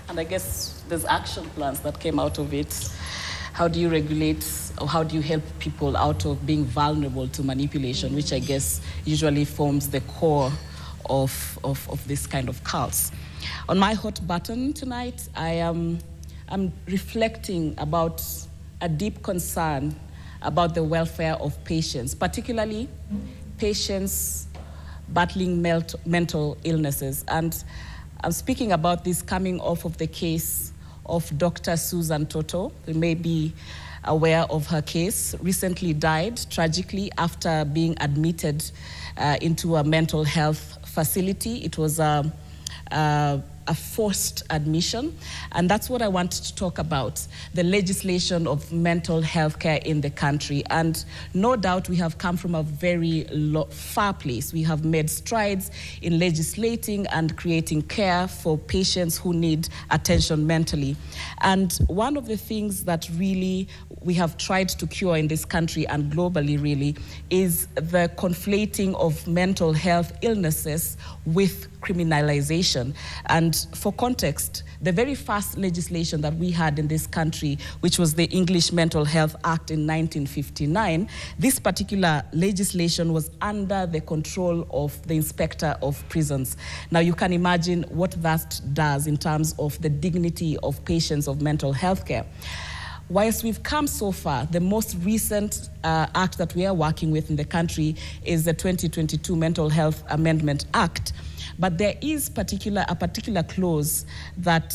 And I guess there's action plans that came out of it. How do you regulate, or how do you help people out of being vulnerable to manipulation, which I guess usually forms the core of this kind of cults? On my hot button tonight, I'm reflecting about a deep concern about the welfare of patients, particularly patients battling mental illnesses. And I'm speaking about this coming off of the case of Dr. Susan Toto. You may be aware of her case. Recently died tragically after being admitted into a mental health facility. It was a forced admission, and that's what I want to talk about, the legislation of mental health care in the country. And no doubt we have come from a very far place. We have made strides in legislating and creating care for patients who need attention mentally. And one of the things that really we have tried to cure in this country and globally really is the conflating of mental health illnesses with criminalization. And for context, the very first legislation that we had in this country, which was the English Mental Health Act in 1959, this particular legislation was under the control of the Inspector of Prisons. Now you can imagine what that does in terms of the dignity of patients of mental health care. Whilst we've come so far, the most recent act that we are working with in the country is the 2022 Mental Health Amendment Act. But there is a particular clause that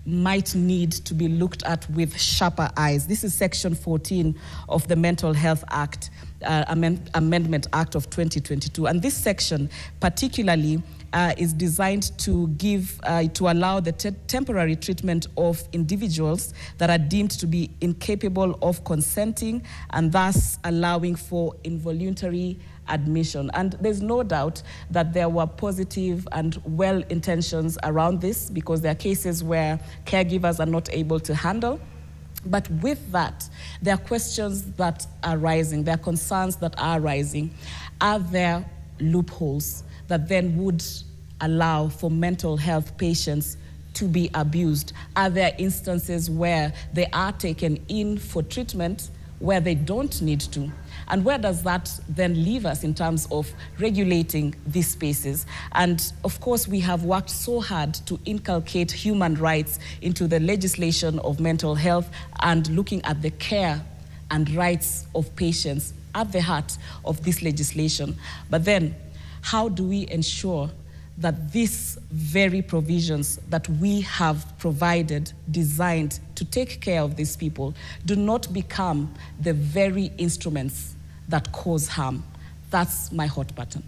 might need to be looked at with sharper eyes. This is Section 14 of the Mental Health Act, Amendment Act of 2022. And this section particularly is designed to allow the temporary treatment of individuals that are deemed to be incapable of consenting, and thus allowing for involuntary admission. And there's no doubt that there were positive and well intentions around this, because there are cases where caregivers are not able to handle. But with that, there are questions that are rising, there are concerns that are rising. Are there loopholes that then would allow for mental health patients to be abused? Are there instances where they are taken in for treatment where they don't need to? And where does that then leave us in terms of regulating these spaces? And of course, we have worked so hard to inculcate human rights into the legislation of mental health and looking at the care and rights of patients at the heart of this legislation. But then, how do we ensure that these very provisions that we have provided, designed to take care of these people, do not become the very instruments that cause harm? That's my hot button.